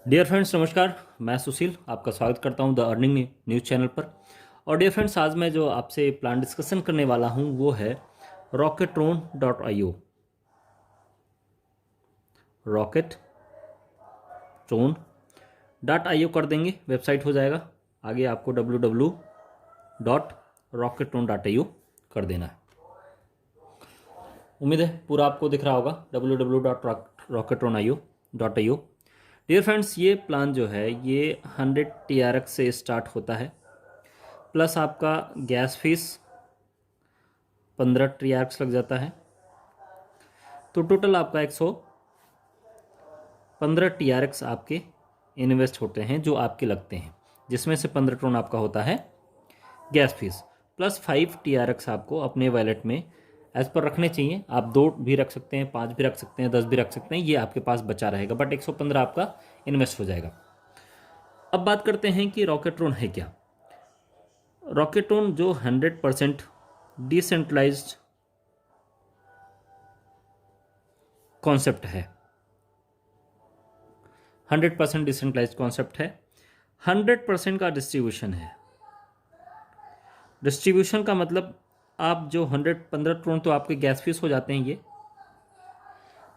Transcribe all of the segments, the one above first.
Dear friends नमस्कार। मैं सुशील आपका स्वागत करता हूं द अर्निंग न्यूज़ चैनल पर। और डियर फ्रेंड्स आज मैं जो आपसे प्लान डिस्कशन करने वाला हूं वो है rocketron.io। rocketron.io कर देंगे, वेबसाइट हो जाएगा। आगे आपको www.rocketron.io कर देना है। उम्मीद है पूरा आपको दिख रहा होगा www.rocketron.io। डियर फ्रेंड्स ये प्लान जो है ये 100 TRX से स्टार्ट होता है, प्लस आपका गैस फीस 15 TRX लग जाता है। तो टोटल आपका 115 TRX आपके इन्वेस्ट होते हैं जो आपके लगते हैं, जिसमें से 15 ट्रोन आपका होता है गैस फीस, प्लस 5 TRX आपको अपने वैलेट में एज पर रखने चाहिए। आप 2 भी रख सकते हैं, 5 भी रख सकते हैं, 10 भी रख सकते हैं, ये आपके पास बचा रहेगा, बट 115 आपका इन्वेस्ट हो जाएगा। अब बात करते हैं कि रॉकेट्रॉन है क्या। रॉकेट्रॉन जो 100% डिसेंट्रलाइज्ड कॉन्सेप्ट है, 100% डिसेंट्रलाइज्ड कॉन्सेप्ट है, 100% का डिस्ट्रीब्यूशन है। डिस्ट्रीब्यूशन का मतलब आप जो 115 ट्रोन तो आपके गैस फीस हो जाते हैं ये,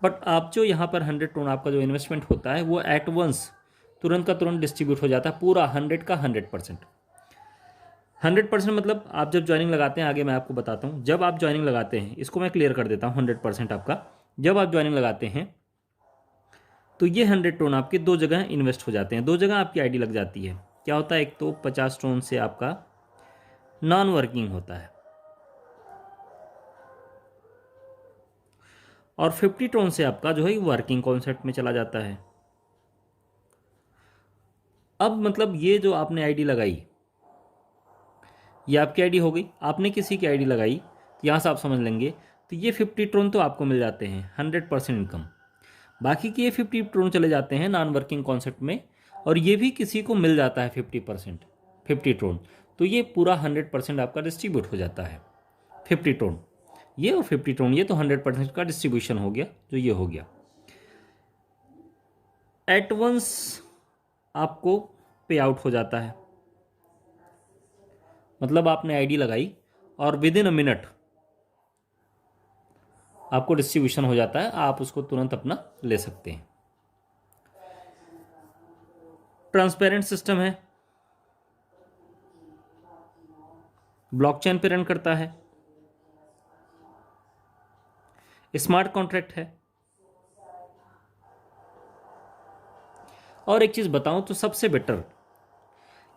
बट आप जो यहाँ पर 100 ट्रोन आपका जो इन्वेस्टमेंट होता है वो एट वंस तुरंत का तुरंत डिस्ट्रीब्यूट हो जाता है, पूरा 100 का 100%। 100% मतलब आप जब ज्वाइनिंग लगाते हैं, आगे मैं आपको बताता हूँ। जब आप ज्वाइनिंग लगाते हैं, इसको मैं क्लियर कर देता हूँ, 100% आपका जब आप ज्वाइनिंग लगाते हैं तो ये 100 ट्रोन आपके 2 जगह इन्वेस्ट हो जाते हैं, 2 जगह आपकी आईडी लग जाती है। क्या होता है, एक तो 50 ट्रोन से आपका नॉन वर्किंग होता है और 50 ट्रोन से आपका जो है वर्किंग कॉन्सेप्ट में चला जाता है। अब मतलब ये जो आपने आईडी लगाई, ये आपकी आईडी हो गई, आपने किसी की आईडी लगाई, तो यहाँ से आप समझ लेंगे तो ये 50 ट्रोन तो आपको मिल जाते हैं 100% इनकम। बाकी के ये 50 ट्रोन चले जाते हैं नॉन वर्किंग कॉन्सेप्ट में, और ये भी किसी को मिल जाता है 50%, 50 ट्रोन। तो ये पूरा 100% आपका डिस्ट्रीब्यूट हो जाता है। 50 ट्रोन ये और 50 ट्रोन ये, तो 100% का डिस्ट्रीब्यूशन हो गया, जो ये हो गया। एट वंस आपको पे आउट हो जाता है, मतलब आपने आईडी लगाई और विद इन अ मिनट आपको डिस्ट्रीब्यूशन हो जाता है, आप उसको तुरंत अपना ले सकते हैं। ट्रांसपेरेंट सिस्टम है, ब्लॉकचेन पे रन करता है, स्मार्ट कॉन्ट्रैक्ट है। और एक चीज बताऊं तो सबसे बेटर,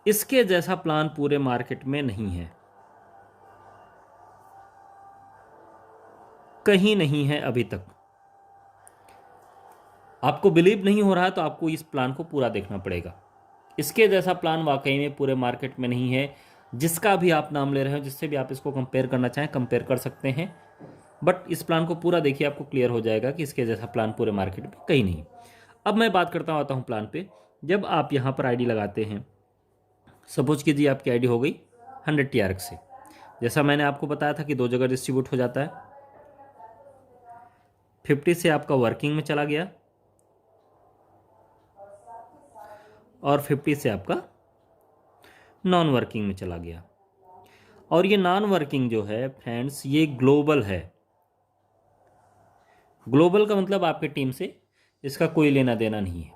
इसके जैसा प्लान पूरे मार्केट में नहीं है, कहीं नहीं है अभी तक। आपको बिलीव नहीं हो रहा है तो आपको इस प्लान को पूरा देखना पड़ेगा। इसके जैसा प्लान वाकई में पूरे मार्केट में नहीं है। जिसका भी आप नाम ले रहे हो, जिससे भी आप इसको कंपेयर करना चाहें कंपेयर कर सकते हैं, बट इस प्लान को पूरा देखिए, आपको क्लियर हो जाएगा कि इसके जैसा प्लान पूरे मार्केट में कहीं नहीं। अब मैं बात करता आता हूँ प्लान पे। जब आप यहाँ पर आईडी लगाते हैं, सपोज कीजिए आपकी आईडी हो गई 100 TRX से, जैसा मैंने आपको बताया था कि 2 जगह डिस्ट्रीब्यूट हो जाता है। 50 से आपका वर्किंग में चला गया और 50 से आपका नॉन वर्किंग में चला गया। और ये नॉन वर्किंग जो है फ्रेंड्स, ये ग्लोबल है। ग्लोबल का मतलब आपके टीम से इसका कोई लेना देना नहीं है।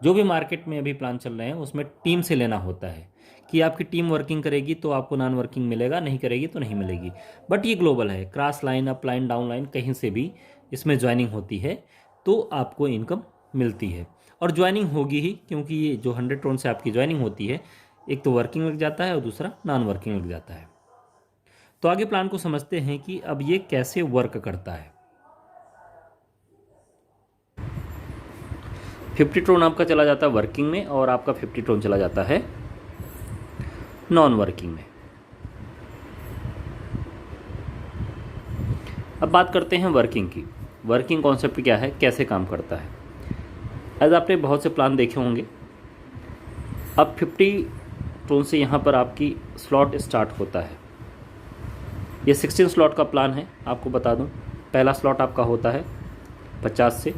जो भी मार्केट में अभी प्लान चल रहे हैं उसमें टीम से लेना होता है कि आपकी टीम वर्किंग करेगी तो आपको नॉन वर्किंग मिलेगा, नहीं करेगी तो नहीं मिलेगी। बट ये ग्लोबल है, cross line, up line, down line, कहीं से भी इसमें ज्वाइनिंग होती है तो आपको इनकम मिलती है। और ज्वाइनिंग होगी ही, क्योंकि ये जो 100 ट्रोन से आपकी ज्वाइनिंग होती है, एक तो वर्किंग लग जाता है और दूसरा नॉन वर्किंग लग जाता है। तो आगे प्लान को समझते हैं कि अब ये कैसे वर्क करता है। 50 ट्रोन आपका चला जाता है वर्किंग में और आपका 50 ट्रोन चला जाता है नॉन वर्किंग में। अब बात करते हैं वर्किंग की। वर्किंग कॉन्सेप्ट क्या है, कैसे काम करता है। एज आपने बहुत से प्लान देखे होंगे। अब 50 ट्रोन से यहाँ पर आपकी स्लॉट स्टार्ट होता है। ये 16 स्लॉट का प्लान है, आपको बता दूं। पहला स्लॉट आपका होता है 50 से,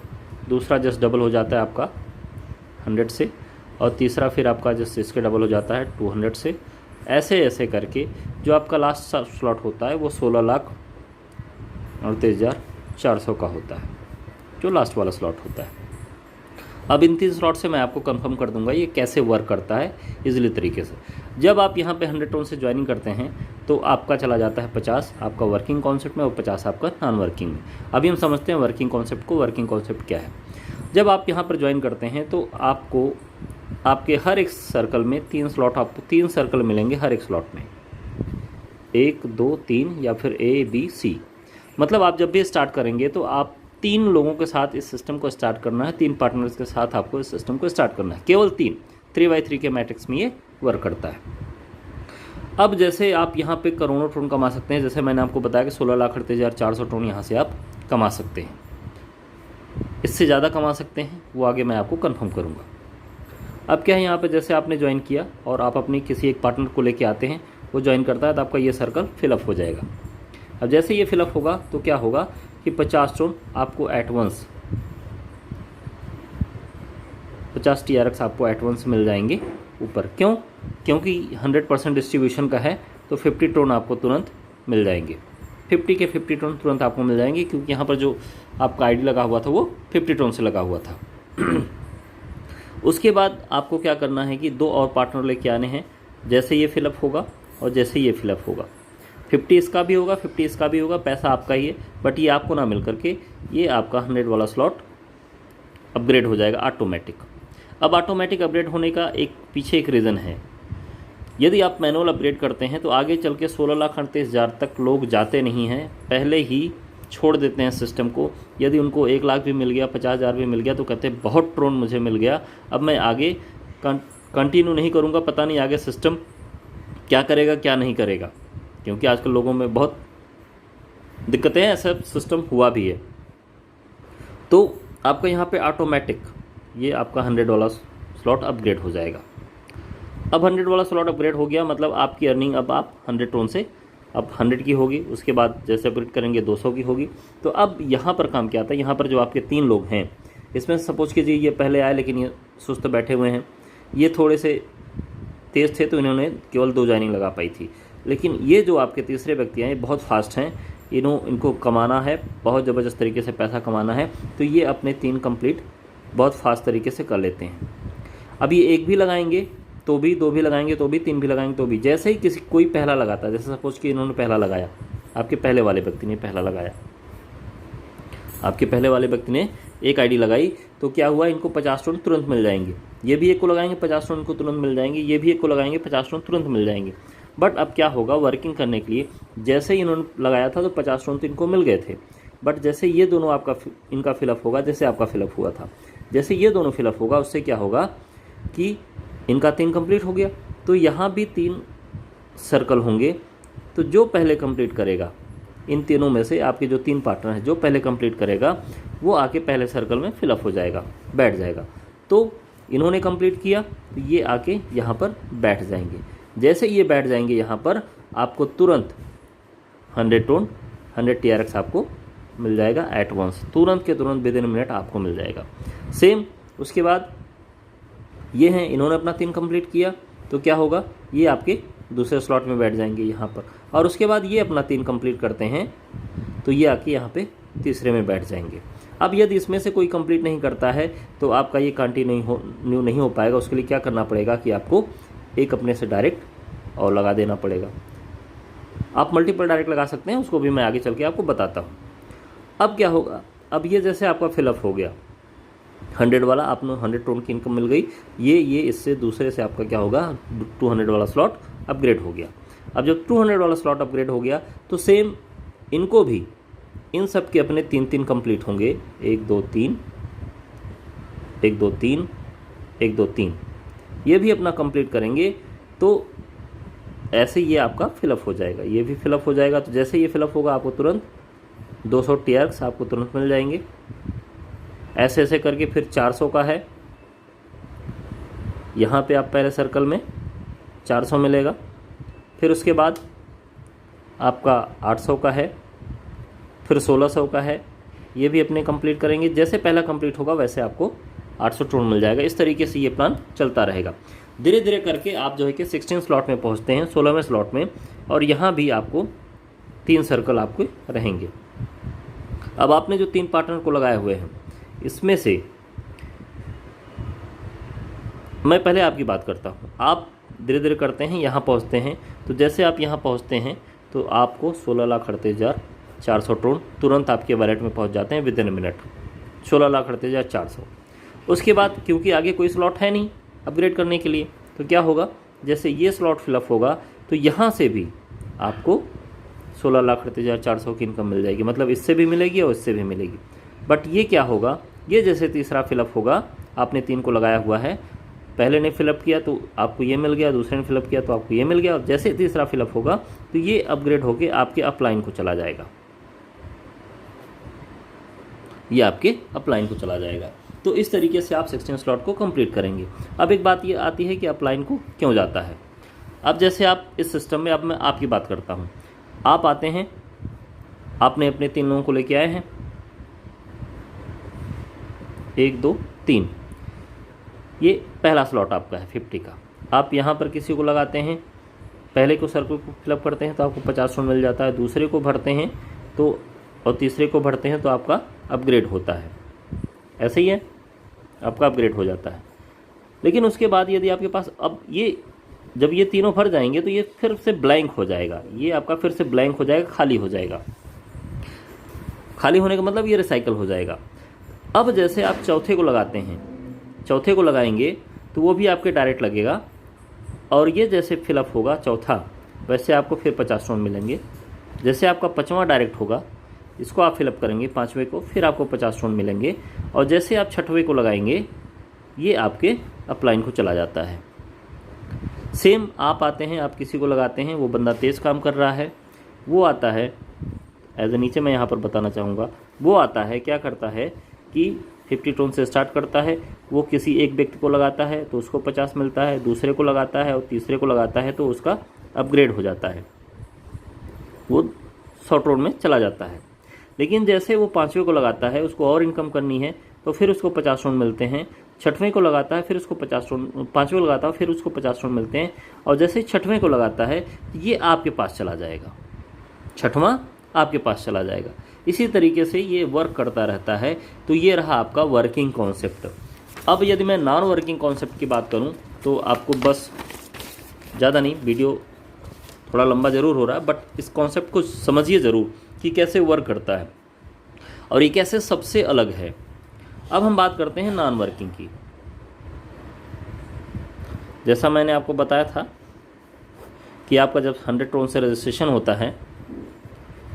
दूसरा जस्ट डबल हो जाता है आपका 100 से, और तीसरा फिर आपका जैसे इसके डबल हो जाता है 200 से। ऐसे ऐसे करके जो आपका लास्ट स्लॉट होता है वो 16,38,400 का होता है, जो लास्ट वाला स्लॉट होता है। अब इन 3 स्लॉट से मैं आपको कंफर्म कर दूंगा ये कैसे वर्क करता है इजीली तरीके से। जब आप यहाँ पे 100 टोन से ज्वाइनिंग करते हैं तो आपका चला जाता है 50 आपका वर्किंग कॉन्सेप्ट में और 50 आपका नॉन वर्किंग में। अभी हम समझते हैं वर्किंग कॉन्सेप्ट को। वर्किंग कॉन्सेप्ट क्या है? जब आप यहाँ पर ज्वाइन करते हैं तो आपको आपके हर एक सर्कल में 3 स्लॉट, आपको 3 सर्कल मिलेंगे हर एक स्लॉट में, 1 2 3 या फिर ABC। मतलब आप जब भी स्टार्ट करेंगे तो आप 3 लोगों के साथ इस सिस्टम को स्टार्ट करना है, 3 पार्टनर्स के साथ आपको इस सिस्टम को स्टार्ट करना है, केवल 3x3 के मैट्रिक्स में ये वर्क करता है। अब जैसे आप यहाँ पे करोड़ों टोन कमा सकते हैं, जैसे मैंने आपको बताया कि 16,38,400 टोन यहाँ से आप कमा सकते हैं। इससे ज़्यादा कमा सकते हैं, वो आगे मैं आपको कंफर्म करूँगा। अब क्या है, यहाँ पे जैसे आपने ज्वाइन किया और आप अपनी किसी एक पार्टनर को लेके आते हैं, वो ज्वाइन करता है तो आपका ये सर्कल फिलअप हो जाएगा। अब जैसे ये फिलअप होगा तो क्या होगा कि 50 टोन आपको एट वंस, 50 TRX आपको एट वंस मिल जाएंगे ऊपर। क्यों? क्योंकि 100% डिस्ट्रीब्यूशन का है तो 50 टोन आपको तुरंत मिल जाएंगे। 50 के 50 टोन तुरंत आपको मिल जाएंगे, क्योंकि यहाँ पर जो आपका आईडी लगा हुआ था वो 50 टोन से लगा हुआ था। उसके बाद आपको क्या करना है कि 2 और पार्टनर लेके आने हैं। जैसे ये फिलअप होगा और जैसे ये फिलअप होगा, 50 इसका भी होगा, 50 इसका भी होगा, पैसा आपका ही है, बट ये आपको ना मिल करके ये आपका 100 वाला स्लॉट अपग्रेड हो जाएगा ऑटोमेटिक। अब ऑटोमेटिक अपग्रेड होने का पीछे एक रीज़न है। यदि आप मैनुअल अपग्रेड करते हैं तो आगे चल के 16,38,000 तक लोग जाते नहीं हैं, पहले ही छोड़ देते हैं सिस्टम को। यदि उनको 1 लाख भी मिल गया, 50,000 भी मिल गया तो कहते हैं बहुत ट्रोन मुझे मिल गया, अब मैं आगे कंटिन्यू नहीं करूँगा, पता नहीं आगे सिस्टम क्या करेगा क्या नहीं करेगा, क्योंकि आजकल लोगों में बहुत दिक्कतें हैं। ऐसा सिस्टम हुआ भी है। तो आपका यहाँ पे ऑटोमेटिक ये आपका 100 वाला स्लॉट अपग्रेड हो जाएगा। अब 100 वाला स्लॉट अपग्रेड हो गया, मतलब आपकी अर्निंग अब आप 100 टोन से अब 100 की होगी, उसके बाद जैसे अपग्रेड करेंगे 200 की होगी। तो अब यहाँ पर काम क्या आता है, यहाँ पर जो आपके 3 लोग हैं, इसमें सपोज कीजिए ये पहले आए लेकिन ये सुस्त बैठे हुए हैं, ये थोड़े से तेज़ थे तो इन्होंने केवल 2 ज्वाइनिंग लगा पाई थी। लेकिन ये जो आपके तीसरे व्यक्ति हैं ये बहुत फास्ट हैं, इनको कमाना है, बहुत ज़बरदस्त तरीके से पैसा कमाना है, तो ये अपने 3 कंप्लीट बहुत फास्ट तरीके से कर लेते हैं। अब ये 1 भी लगाएंगे तो भी, 2 भी लगाएंगे तो भी, 3 भी लगाएंगे तो भी। जैसे ही कोई पहला लगाता है, जैसे सपोज कि इन्होंने पहला लगाया, आपके पहले वाले व्यक्ति ने पहला लगाया, आपके पहले वाले व्यक्ति ने एक आईडी लगाई, तो क्या हुआ, इनको 50 टोन तुरंत मिल जाएंगे। ये भी 1 को लगाएंगे 50 टोन इनको तुरंत मिल जाएंगे, ये भी 1 को लगाएंगे 50 टोन तुरंत मिल जाएंगे। बट अब क्या होगा, वर्किंग करने के लिए जैसे ही इन्होंने लगाया था तो 50 टोन तो इनको मिल गए थे, बट जैसे ये दोनों इनका फिलअप होगा, जैसे आपका फिलअप हुआ था, जैसे ये दोनों फिलअप होगा, उससे क्या होगा कि इनका 3 कंप्लीट हो गया। तो यहाँ भी 3 सर्कल होंगे, तो जो पहले कंप्लीट करेगा इन तीनों में से, आपके जो 3 पार्टनर हैं, जो पहले कंप्लीट करेगा वो आके पहले सर्कल में फिलअप हो जाएगा, बैठ जाएगा। तो इन्होंने कंप्लीट किया तो ये आके यहाँ पर बैठ जाएंगे। जैसे ये बैठ जाएंगे यहाँ पर, आपको तुरंत 100 टोन 100 TRX आपको मिल जाएगा एट वंस, तुरंत के तुरंत विदिन मिनट आपको मिल जाएगा। सेम उसके बाद ये हैं, इन्होंने अपना 3 कंप्लीट किया तो क्या होगा, ये आपके दूसरे स्लॉट में बैठ जाएंगे यहाँ पर, और उसके बाद ये अपना 3 कंप्लीट करते हैं तो ये आके यहाँ पे तीसरे में बैठ जाएंगे। अब यदि इसमें से कोई कंप्लीट नहीं करता है तो आपका ये कंटिन्यू नहीं हो पाएगा। उसके लिए क्या करना पड़ेगा कि आपको एक अपने से डायरेक्ट और लगा देना पड़ेगा। आप मल्टीपल डायरेक्ट लगा सकते हैं, उसको भी मैं आगे चल के आपको बताता हूँ। अब क्या होगा, अब ये जैसे आपका फिलअप हो गया 100 वाला, आपने 100 टोन की इनकम मिल गई, ये इससे दूसरे से आपका क्या होगा, 200 वाला स्लॉट अपग्रेड हो गया। अब जब 200 वाला स्लॉट अपग्रेड हो गया तो सेम इनको भी, इन सब के अपने 3 कंप्लीट होंगे, 1 2 3 1 2 3 1 2 3, ये भी अपना कंप्लीट करेंगे तो ऐसे ये आपका फिलअप हो जाएगा, ये भी फिलअप हो जाएगा। तो जैसे ये फिलअप होगा आपको तुरंत 200 TRX आपको तुरंत मिल जाएंगे। ऐसे ऐसे करके फिर 400 का है, यहाँ पे आप पहले सर्कल में 400 मिलेगा, फिर उसके बाद आपका 800 का है, फिर 1600 का है, ये भी अपने कंप्लीट करेंगे। जैसे पहला कंप्लीट होगा वैसे आपको 800 टोन मिल जाएगा। इस तरीके से ये प्लान चलता रहेगा। धीरे धीरे करके आप जो है कि 16 स्लॉट में पहुंचते हैं, 16वें स्लॉट में, और यहाँ भी आपको 3 सर्कल आपको रहेंगे। अब आपने जो 3 पार्टनर को लगाए हुए हैं, इसमें से मैं पहले आपकी बात करता हूँ। आप धीरे धीरे करते हैं, यहाँ पहुँचते हैं, तो जैसे आप यहाँ पहुँचते हैं तो आपको 16,38,400 टोन तुरंत आपके वॉलेट में पहुँच जाते हैं विद इन मिनट, 16,38,400। उसके बाद क्योंकि आगे कोई स्लॉट है नहीं अपग्रेड करने के लिए, तो क्या होगा, जैसे ये स्लॉट फिलअप होगा तो यहाँ से भी आपको 16,38,400 की इनकम मिल जाएगी। मतलब इससे भी मिलेगी और इससे भी मिलेगी। बट ये क्या होगा, ये जैसे तीसरा फिलअप होगा, आपने 3 को लगाया हुआ है, पहले ने फिलअप किया तो आपको ये मिल गया, दूसरे ने फिलअप किया तो आपको ये मिल गया, और जैसे तीसरा फिलअप होगा तो ये अपग्रेड होके आपके अपलाइन को चला जाएगा, ये आपके अपलाइन को चला जाएगा। तो इस तरीके से आप 16 स्लॉट को कंप्लीट करेंगे। अब एक बात ये आती है कि अपलाइन को क्यों जाता है। अब जैसे आप इस सिस्टम में, अब मैं आपकी बात करता हूँ, आप आते हैं, आपने अपने 3 लोगों को लेके आए हैं, 1 2 3, ये पहला स्लॉट आपका है 50 का। आप यहाँ पर किसी को लगाते हैं, पहले को सर्कल को फिलअप करते हैं तो आपको 50 टोन मिल जाता है, दूसरे को भरते हैं तो, और तीसरे को भरते हैं तो आपका अपग्रेड होता है। ऐसे ही है, आपका अपग्रेड हो जाता है। लेकिन उसके बाद यदि आपके पास, अब ये जब ये तीनों भर जाएंगे तो ये फिर से ब्लैंक हो जाएगा, ये आपका फिर से ब्लैंक हो जाएगा, खाली हो जाएगा। खाली होने का मतलब ये रिसाइकल हो जाएगा। अब जैसे आप चौथे को लगाते हैं, चौथे को लगाएंगे तो वो भी आपके डायरेक्ट लगेगा, और ये जैसे फिलअप होगा चौथा, वैसे आपको फिर 50 टोन मिलेंगे। जैसे आपका 5वां डायरेक्ट होगा, इसको आप फिलअप करेंगे 5वें को, फिर आपको 50 टोन मिलेंगे। और जैसे आप 6वें को लगाएंगे, ये आपके अपलाइन को चला जाता है। सेम आप आते हैं, आप किसी को लगाते हैं, वो बंदा तेज़ काम कर रहा है, वो आता है एज ए, नीचे मैं यहाँ पर बताना चाहूँगा, वो आता है क्या करता है कि 50 टोन से स्टार्ट करता है, वो किसी एक व्यक्ति को लगाता है तो उसको 50 मिलता है, दूसरे को लगाता है और तीसरे को लगाता है तो उसका अपग्रेड हो जाता है, वो 100 टोन में चला जाता है। लेकिन जैसे वो 5वें को लगाता है, उसको और इनकम करनी है तो फिर उसको 50 टोन मिलते हैं। 6वें को लगाता है, फिर उसको 50 टोन, 5वें को लगाता है फिर उसको 50 टोन मिलते हैं। और जैसे 6वें को लगाता है, ये आपके पास चला जाएगा, 6वां आपके पास चला जाएगा। इसी तरीके से ये वर्क करता रहता है। तो ये रहा आपका वर्किंग कॉन्सेप्ट। अब यदि मैं नॉन वर्किंग कॉन्सेप्ट की बात करूं तो आपको बस ज़्यादा नहीं, वीडियो थोड़ा लंबा ज़रूर हो रहा है, बट इस कॉन्सेप्ट को समझिए ज़रूर कि कैसे वर्क करता है और ये कैसे सबसे अलग है। अब हम बात करते हैं नॉन वर्किंग की। जैसा मैंने आपको बताया था कि आपका जब 100 टोन से रजिस्ट्रेशन होता है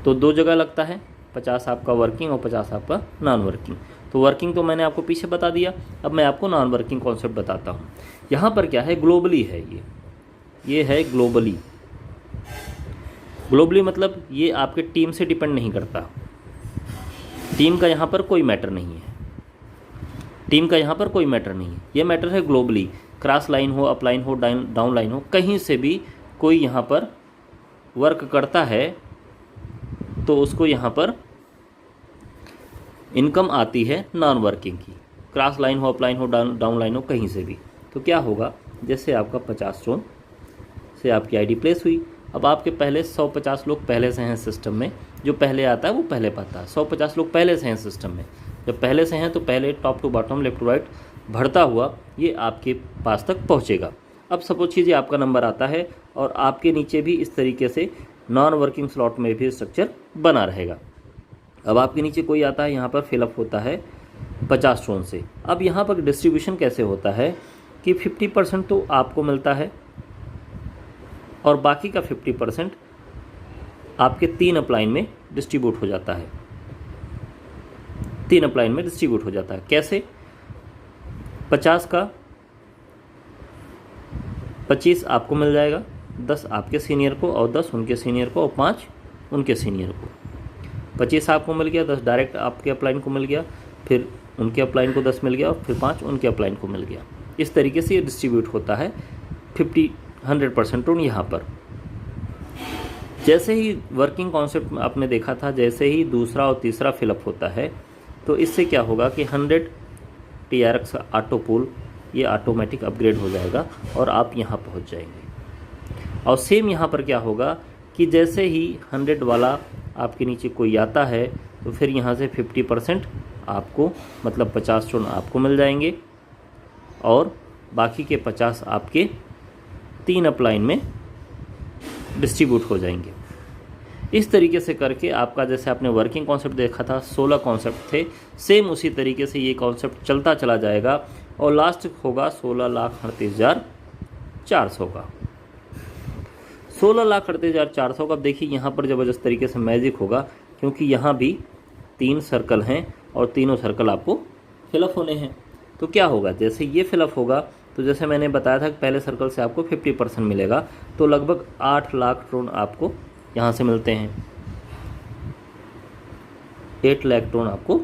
तो 2 जगह लगता है, 50 आपका वर्किंग और 50 आपका नॉन वर्किंग। तो वर्किंग तो मैंने आपको पीछे बता दिया, अब मैं आपको नॉन वर्किंग कॉन्सेप्ट बताता हूँ। यहाँ पर क्या है, ग्लोबली है, ये है ग्लोबली। ग्लोबली मतलब ये आपके टीम से डिपेंड नहीं करता, टीम का यहाँ पर कोई मैटर नहीं है, टीम का यहाँ पर कोई मैटर नहीं है, ये मैटर है ग्लोबली। क्रॉस लाइन हो, अपलाइन हो, डाउन लाइन हो, कहीं से भी कोई यहाँ पर वर्क करता है तो उसको यहाँ पर इनकम आती है नॉन वर्किंग की। क्रॉस लाइन हो, अपलाइन हो, डाउन लाइन हो, कहीं से भी। तो क्या होगा, जैसे आपका 50 टोन से आपकी आईडी प्लेस हुई, अब आपके पहले 150 लोग पहले से हैं सिस्टम में, जो पहले आता है वो पहले पाता है। 150 लोग पहले से हैं सिस्टम में, जब पहले से हैं तो पहले top to bottom, left to right बढ़ता हुआ ये आपके पास तक पहुँचेगा। अब सपोज कीजिए आपका नंबर आता है और आपके नीचे भी इस तरीके से नॉन वर्किंग स्लॉट में भी स्ट्रक्चर बना रहेगा। अब आपके नीचे कोई आता है, यहाँ पर फिलअप होता है 50 टोन से। अब यहाँ पर डिस्ट्रीब्यूशन कैसे होता है कि 50% तो आपको मिलता है और बाकी का 50% आपके 3 अपलाइन में डिस्ट्रीब्यूट हो जाता है, 3 अपलाइन में डिस्ट्रीब्यूट हो जाता है। कैसे, 50 का 25 आपको मिल जाएगा, 10 आपके सीनियर को और 10 उनके सीनियर को और 5 उनके सीनियर को। 25 आपको मिल गया, 10 डायरेक्ट आपके अपलाइन को मिल गया, फिर उनके अपलाइन को 10 मिल गया और फिर 5 उनके अपलाइन को मिल गया। इस तरीके से ये डिस्ट्रीब्यूट होता है 100% टोन यहाँ पर। जैसे ही वर्किंग कॉन्सेप्ट आपने देखा था, जैसे ही दूसरा और तीसरा फिलअप होता है तो इससे क्या होगा कि 100 TRX ऑटो पुल ये ऑटोमेटिक अपग्रेड हो जाएगा और आप यहाँ पहुँच जाएंगे। और सेम यहाँ पर क्या होगा कि जैसे ही 100 वाला आपके नीचे कोई आता है तो फिर यहाँ से 50% आपको मतलब 50 टोन आपको मिल जाएंगे और बाकी के 50 आपके 3 अपलाइन में डिस्ट्रीब्यूट हो जाएंगे। इस तरीके से करके आपका जैसे आपने वर्किंग कॉन्सेप्ट देखा था 16 कॉन्सेप्ट थे, सेम उसी तरीके से ये कॉन्सेप्ट चलता चला जाएगा और लास्ट होगा 16,38,400 का। 16,38,400 का। अब देखिए यहाँ पर ज़बरदस्त तरीके से मैजिक होगा क्योंकि यहाँ भी 3 सर्कल हैं और तीनों सर्कल आपको फिलअप होने हैं। तो क्या होगा, जैसे ये फिलअप होगा तो जैसे मैंने बताया था कि पहले सर्कल से आपको 50% मिलेगा, तो लगभग 8 लाख टोन आपको यहाँ से मिलते हैं। 8 लाख टोन आपको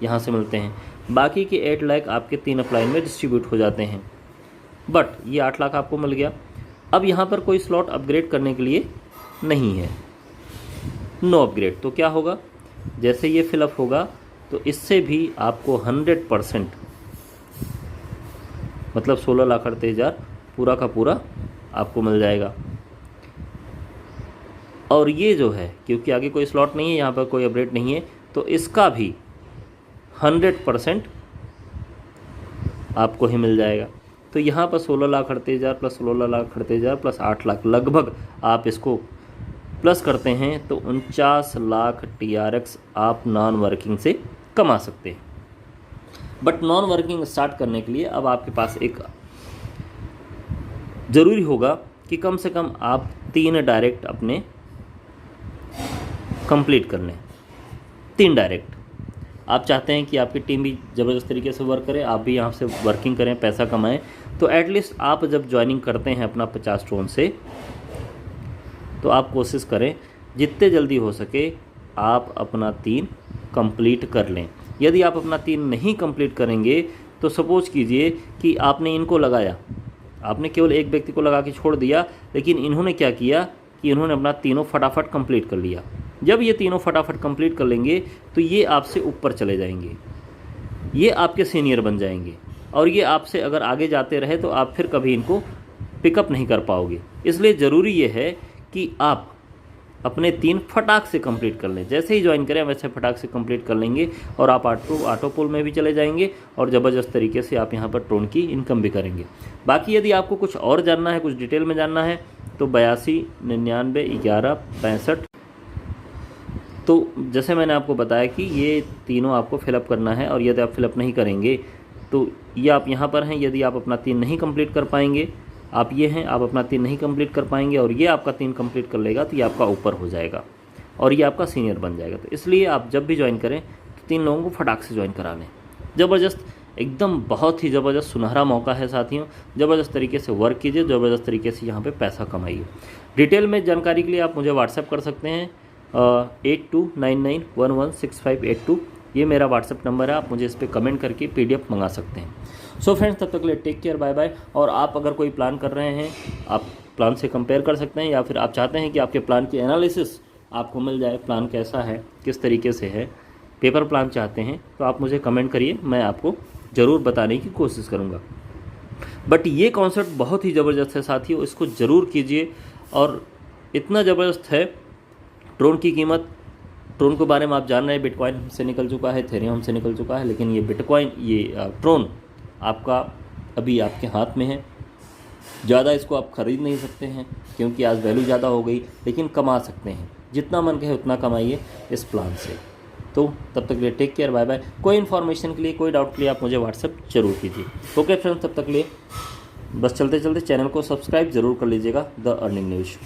यहाँ से मिलते हैं। बाकी के 8 लाख आपके 3 अपलाइन में डिस्ट्रीब्यूट हो जाते हैं। बट ये 8 लाख आपको मिल गया। अब यहाँ पर कोई स्लॉट अपग्रेड करने के लिए नहीं है, नो अपग्रेड। तो क्या होगा, जैसे ये फिलअप होगा तो इससे भी आपको 100% मतलब 16,38,000 पूरा का पूरा आपको मिल जाएगा। और ये जो है क्योंकि आगे कोई स्लॉट नहीं है, यहाँ पर कोई अपग्रेड नहीं है, तो इसका भी 100% आपको ही मिल जाएगा। तो यहाँ पर 16,38,000 प्लस 16,38,000 प्लस 8 लाख लगभग आप इसको प्लस करते हैं तो 49 लाख TRX आप नॉन वर्किंग से कमा सकते हैं। बट नॉन वर्किंग स्टार्ट करने के लिए अब आपके पास एक ज़रूरी होगा कि कम से कम आप 3 डायरेक्ट अपने कंप्लीट कर लें। 3 डायरेक्ट आप चाहते हैं कि आपकी टीम भी ज़बरदस्त तरीके से वर्क करे, आप भी यहाँ से वर्किंग करें, पैसा कमाएं, तो एटलीस्ट आप जब ज्वाइनिंग करते हैं अपना 50 टोन से तो आप कोशिश करें जितने जल्दी हो सके आप अपना 3 कंप्लीट कर लें। यदि आप अपना 3 नहीं कंप्लीट करेंगे तो सपोज कीजिए कि आपने इनको लगाया, आपने केवल एक व्यक्ति को लगा के छोड़ दिया, लेकिन इन्होंने क्या किया कि इन्होंने अपना तीनों फटाफट कंप्लीट कर लिया। जब ये तीनों फटाफट कंप्लीट कर लेंगे तो ये आपसे ऊपर चले जाएंगे, ये आपके सीनियर बन जाएंगे और ये आपसे अगर आगे जाते रहे तो आप फिर कभी इनको पिकअप नहीं कर पाओगे। इसलिए ज़रूरी ये है कि आप अपने 3 फटाक से कंप्लीट कर लें। जैसे ही ज्वाइन करें वैसे फटाक से कंप्लीट कर लेंगे और आप ऑटो पुल में भी चले जाएंगे और ज़बरदस्त तरीके से आप यहाँ पर टोन की इनकम भी करेंगे। बाकी यदि आपको कुछ और जानना है, कुछ डिटेल में जानना है तो 82 99 11 65। तो जैसे मैंने आपको बताया कि ये तीनों आपको फिलअप करना है और यदि आप फिलअप नहीं करेंगे तो ये आप यहाँ पर हैं। यदि आप अपना 3 नहीं कंप्लीट कर पाएंगे, आप ये हैं, आप अपना 3 नहीं कंप्लीट कर पाएंगे और ये आपका 3 कंप्लीट कर लेगा तो ये आपका ऊपर हो जाएगा और ये आपका सीनियर बन जाएगा। तो इसलिए आप जब भी ज्वाइन करें तो 3 लोगों को फटाक से ज्वाइन करा लें। ज़बरदस्त, एकदम बहुत ही ज़बरदस्त सुनहरा मौका है साथियों। ज़बरदस्त तरीके से वर्क कीजिए, ज़बरदस्त तरीके से यहाँ पे पैसा कमाइए। डिटेल में जानकारी के लिए आप मुझे व्हाट्सएप कर सकते हैं 8299116582। ये मेरा व्हाट्सएप नंबर है, आप मुझे इस पर कमेंट करके PDF मंगा सकते हैं। सो फ्रेंड्स, तब तक के लिए टेक केयर, बाय बाय। और आप अगर कोई प्लान कर रहे हैं आप प्लान से कंपेयर कर सकते हैं, या फिर आप चाहते हैं कि आपके प्लान की एनालिसिस आपको मिल जाए, प्लान कैसा है, किस तरीके से है, पेपर प्लान चाहते हैं तो आप मुझे कमेंट करिए, मैं आपको ज़रूर बताने की कोशिश करूँगा। बट ये कॉन्सेप्ट बहुत ही ज़बरदस्त है साथियों, इसको ज़रूर कीजिए। और इतना ज़बरदस्त है ट्रोन की कीमत, ट्रोन के बारे में आप जान रहे हैं, बिटकॉइन हमसे निकल चुका है, थेरियम हमसे निकल चुका है, लेकिन ये बिटकॉइन, ये ट्रोन आपका अभी आपके हाथ में है। ज़्यादा इसको आप ख़रीद नहीं सकते हैं क्योंकि आज वैल्यू ज़्यादा हो गई, लेकिन कमा सकते हैं, जितना मन कहे उतना कमाइए इस प्लान से। तो तब तक के लिए टेक केयर, बाय बाय। कोई इन्फॉर्मेशन के लिए, कोई डाउट के लिए आप मुझे व्हाट्सएप जरूर कीजिए। ओके फ्रेंड्स, तब तक के लिए बस चलते चलते चैनल को सब्सक्राइब जरूर कर लीजिएगा, द अर्निंग न्यूज़।